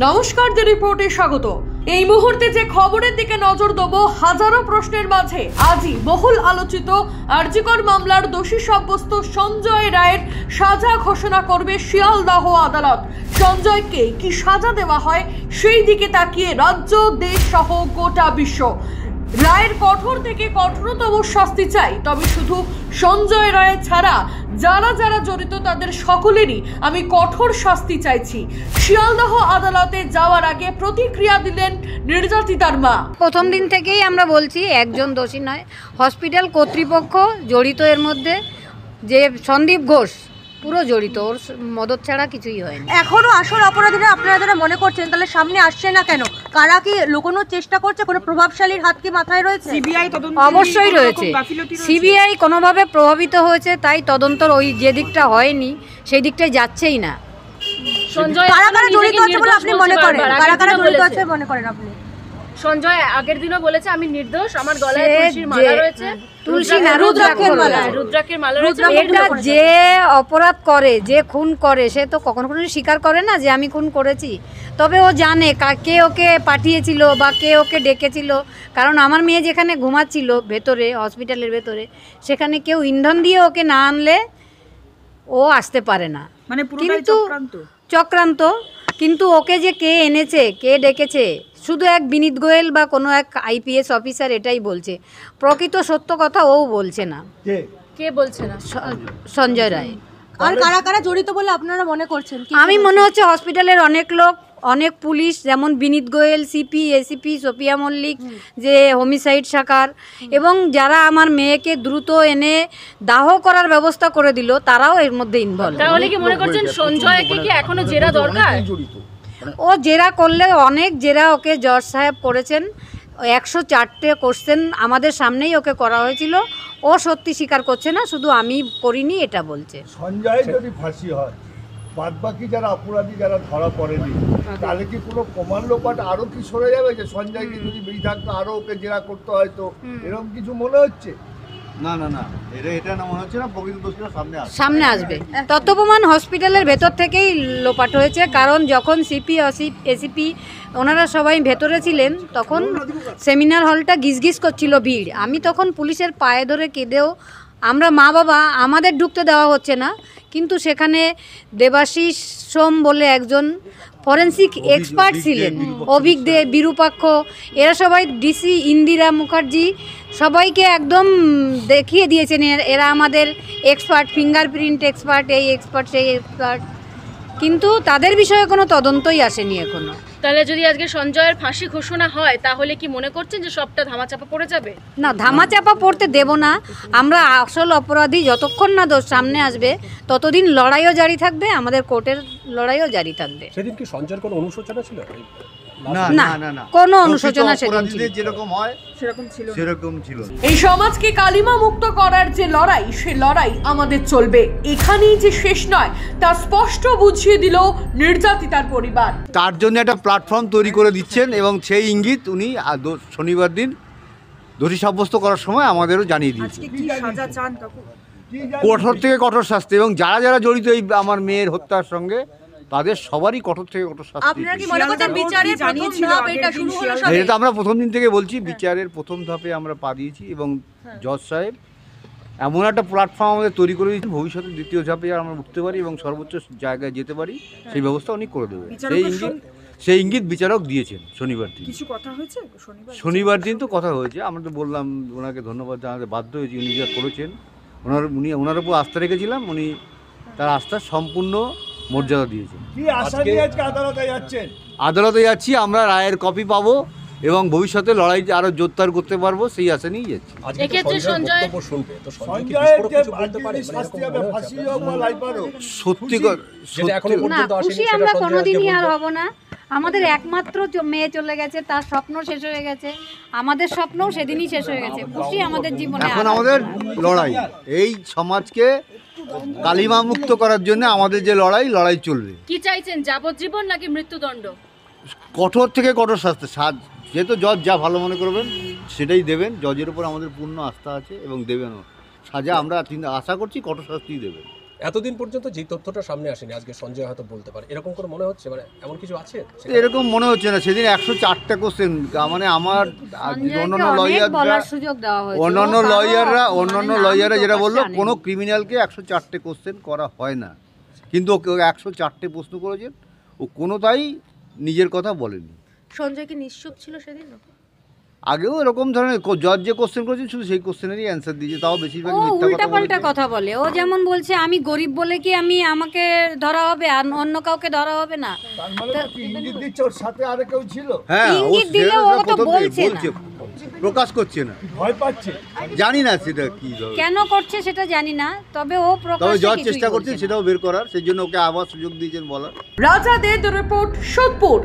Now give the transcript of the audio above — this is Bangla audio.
নমস্কার, দ্য রিপোর্টে স্বাগত। এই মুহূর্তে যে খবরের দিকে নজর দেব, হাজারো প্রশ্নের মাঝে আজই বহুল আলোচিত আরজিকর মামলার দোষী সাব্যস্ত সঞ্জয় রায়ের সাজা ঘোষণা করবে শিয়ালদহ আদালত। সঞ্জয়কে কি সাজা দেওয়া হয় সেই দিকে তাকিয়ে রাজ্য, দেশ সহ গোটা বিশ্ব রায়ের কঠোর থেকে কঠোরতম শাস্তি চাই। তবে শুধু সঞ্জয় রায় ছাড়া যারা যারা জড়িত তাদের সকলেরই আমি কঠোর শাস্তি চাইছি। শিয়ালদহ আদালতে যাওয়ার আগে প্রতিক্রিয়া দিলেন নির্যাতিতার মা। প্রথম দিন থেকেই আমরা বলছি একজন দোষী নয়, হসপিটাল কর্তৃপক্ষ জড়িত এর মধ্যে। যে সন্দীপ ঘোষ পুরো জড়িত, ওর মদত ছাড়া কিছুই হয়নি। এখনো আসল অপরাধীরা আপনারা যারা মনে করছেন তাহলে সামনে আসছে না কেন? কারা কি লুকোনোর চেষ্টা করছে? কোনো প্রভাবশালীর হাত কি মাথায় রয়েছে? সিবিআই তদন্ত অবশ্যই রয়েছে। সিবিআই কোনোভাবে প্রভাবিত হয়েছে, তাই তদন্তর ওই যে দিকটা হয়নি সেই দিকটাই যাচ্ছেই না। সঞ্জয় কারা কারা জড়িত আছে বলে আপনি মনে করেন? কারা কারা জড়িত আছে মনে করেন আপনি? সঞ্জয় আগের দিনও বলেছে আমি নির্দোষ, আমার গলায় তুলসীর মালা রয়েছে, তুলসী না রুদ্রাক্ষের মালা, রুদ্রাক্ষের মালা রয়েছে। এটা যে অপরাধ করে, যে খুন করে, সে তো কখনো স্বীকার করে না যে আমি খুন করেছি। তবে ও জানে কে ওকে পাঠিয়েছিল বা কে ওকে ডেকেছিল। কারণ আমার মেয়ে যেখানে ঘুমাচ্ছিল ভেতরে, হসপিটালের ভেতরে, সেখানে কেউ ইন্ধন দিয়ে ওকে না আনলে ও আসতে পারে না। মানে পুরোটাই চক্রান্ত। কিন্তু ওকে যে কে এনেছে, কে ডেকেছে, শুধু এক বিনীত গোয়েল বা কোনো এক আইপিএস অফিসার এটাই বলছে। প্রকৃত সত্য কথা ও বলছে না। কে বলছে না? সঞ্জয় রায়। আর কারা কারা জড়িত বলে আপনারা মনে করছেন? আমি মনে হচ্ছে হসপিটালের অনেক লোক, অনেক পুলিশ, যেমন Vineet Goel, CP, ACP Sophia Mallick, যে হোমিসাইড শাখার, এবং যারা আমার মেয়েকে দ্রুত এনে দাহ করার ব্যবস্থা করে দিল, তারাও এর মধ্যে ইনভলভ। তাহলে কি মনে করছেন সঞ্জয়কে কি এখনো জেরা দরকার? ও জেরা করলে অনেক জেরা ওকে জজ সাহেব করেছেন। 104টে কোশ্চেন আমাদের সামনেই ওকে করা হয়েছিল। ও সত্যি স্বীকার করছে না, শুধু আমি করিনি এটা বলছে। সঞ্জয় যদি ফাঁসি হয়, বাদ বাকি যারা অপরাধী যারা ধরা পড়েনি, তাহলে কি কোনো প্রমাণ লোপাট আরো কি সরে যাবে? যে সঞ্জয়কে যদি বেশি থাকতো আরো ওকে জেরা করতে হয়তো, এরকম কিছু মনে হচ্ছে? না না না, এটা না মনে হচ্ছে না। প্রকৃত দোষীরা সামনে আসবে। তত্ত্বপ্রমাণ হসপিটালের ভেতর থেকেই লোপাট হয়েছে। কারণ যখন সিপি, এসিপি ওনারা সবাই ভেতরে ছিলেন, তখন সেমিনার হলটা গিজগিজ করছিল ভিড়। আমি তখন পুলিশের পায়ে ধরে কেঁদেও, আমরা মা বাবা, আমাদের ঢুকতে দেওয়া হচ্ছে না। কিন্তু সেখানে দেবাশিস সোম বলে একজন ফরেন্সিক এক্সপার্ট ছিলেন, অভিজ্ঞ, বিরূপাক্ষ, এরা সবাই, ডিসি ইন্দিরা মুখার্জি, সবাইকে একদম দেখিয়ে দিয়েছেন এরা আমাদের এক্সপার্ট, ফিঙ্গারপ্রিন্ট এক্সপার্ট, এই এক্সপার্ট সেই এক্সপার্ট। কিন্তু তাদের বিষয়ে কোনো তদন্তই আসেনি এখনো। তাহলে যদি আজকে সঞ্জয়ের ফাঁসি ঘোষণা হয়, তাহলে কি মনে করছেন যে সবটা ধামাচাপা পড়ে যাবে? না, ধামাচাপা পড়তে দেব না আমরা। আসল অপরাধী যতক্ষণ না দোষ সামনে আসবে, ততদিন লড়াইও জারি থাকবে, আমাদের কোর্টের লড়াইও জারি থাকবে। সেদিন কি সঞ্জয়ের কোনো অনুশোচনা ছিল? না না না, কোনো অনুশোচনা সেদিন যেরকম হয় সেরকম ছিল। এই সমাজকে কালিমা মুক্ত করার যে লড়াই, সে লড়াই আমাদের চলবে। এখানেই যে শেষ নয় তা স্পষ্ট বুঝিয়ে দিল নির্যাতিতার পরিবার। তার জন্য একটা প্ল্যাটফর্ম তৈরি করে দিচ্ছেন, এবং সেই ইঙ্গিত উনি শনিবার দিন দোষী সাব্যস্ত করার সময় আমাদেরও জানিয়ে দিয়েছেন। কঠোর থেকে কঠোর শাস্তি, এবং যারা যারা জড়িত এই আমার মেয়ের হত্যার সঙ্গে, তাদের সবারই কঠোর থেকে কঠোর শাস্তি। আপনারা কি মনে করছেন বিচারের প্রথম ধাপ এটা শুরু হলো? এটা তো আমরা প্রথম দিন থেকে বলছি, বিচারের প্রথম ধাপে আমরা পা দিয়েছি, এবং জজ সাহেব এমন একটা প্ল্যাটফর্ম আমাদের তৈরি করে দিয়েছেন, ভবিষ্যতে দ্বিতীয় ধাপে আমরা উঠতে পারি এবং সর্বোচ্চ জায়গায় যেতে পারি, সেই ব্যবস্থা উনি করে দেবে। সেই ইঙ্গিত বিচারক দিয়েছেন শনিবার দিন। কিছু কথা হয়েছে শনিবার দিন তো কথা হয়েছে। আমরা তো বললাম, ওনাকে ধন্যবাদ জানাতে বাধ্য হয়েছি, উনি যা করেছেন। ওনার উপর আস্থা রেখেছিলাম, উনি তার আস্থার সম্পূর্ণ মর্যাদা দিয়েছেন। আদালতে যাচ্ছি, আমরা রায়ের কপি পাবো এবং ভবিষ্যতে লড়াই আরো জোরদার করতে পারবো, সেই আশা নিয়েই যাচ্ছি। সত্যি খুশি আমরা কোনোদিনই আর হব না। আমাদের একমাত্র মেয়ে চলে গেছে, তার স্বপ্ন শেষ হয়ে গেছে, আমাদের স্বপ্নও সেদিনই শেষ হয়ে গেছে। খুশি আমাদের জীবনে। এখন আমাদের লড়াই এই সমাজকে কালিমা মুক্ত করার জন্য আমাদের যে লড়াই চলবে। কি চাইছেন, যাবজ্জীবন নাকি মৃত্যুদণ্ড? কঠোর থেকে কঠোর শাস্তি। যেহেতু জজ যা ভালো মনে করবেন সেটাই দেবেন। জজের উপর আমাদের পূর্ণ আস্থা আছে এবং দেবেনও। সাজা আমরা আশা করছি কঠোর শাস্তিই দেবেন। এতদিন পর্যন্ত যে তথ্যটা সামনে আসেনি, আজকে সঞ্জয় হয়তো বলতে পারে, এরকম করে মনে হচ্ছে? মানে এমন কিছু আছে এরকম মনে হচ্ছে না। সেদিন 104টা কোশ্চেন, মানে আমার অন্যান্য বলার সুযোগ দেওয়া হয়েছে। অন্যান্য লয়াররা যেটা বললো, কোনো ক্রিমিনালকে 104টে কোশ্চেন করা হয় না, কিন্তু ওকে 104টে প্রশ্ন করেছেন, ও কোনোটাই নিজের কথা বলেনি। সঞ্জয় কি নিশ্চুপ ছিল সেদিন? আগেও এরকম ধরনের জজ যে কোশ্চেন করেছেন শুধু সেই কোশ্চেনেরই অ্যান্সার দিয়েছে, তাও বেশিরভাগ ও মিথ্যা উল্টা পাল্টা কথা কথা বলে। ও যেমন বলছে আমি গরিব বলে কি আমাকে ধরা হবে আর অন্য কাউকে ধরা হবে না। তার মানে তো কি ইঙ্গিত দিচ্ছে ওর সাথে আর কেউ ছিল? হ্যাঁ, ও ইঙ্গিত দিলে ও তো বলছে না। প্রকাশ করছে না, ভয় পাচ্ছে। জানি না সেটা কি ধরনের। কেন করছে সেটা জানি না, তবে ও তবে প্রকাশ্যে জজ কিছুই চেষ্টা বলছে করছেন না। সেটাও বের করার, সেই জন্য ওকে আবার সুযোগ দিয়েছেন বলার। রাজা দে রিপোর্ট, সোদপুর।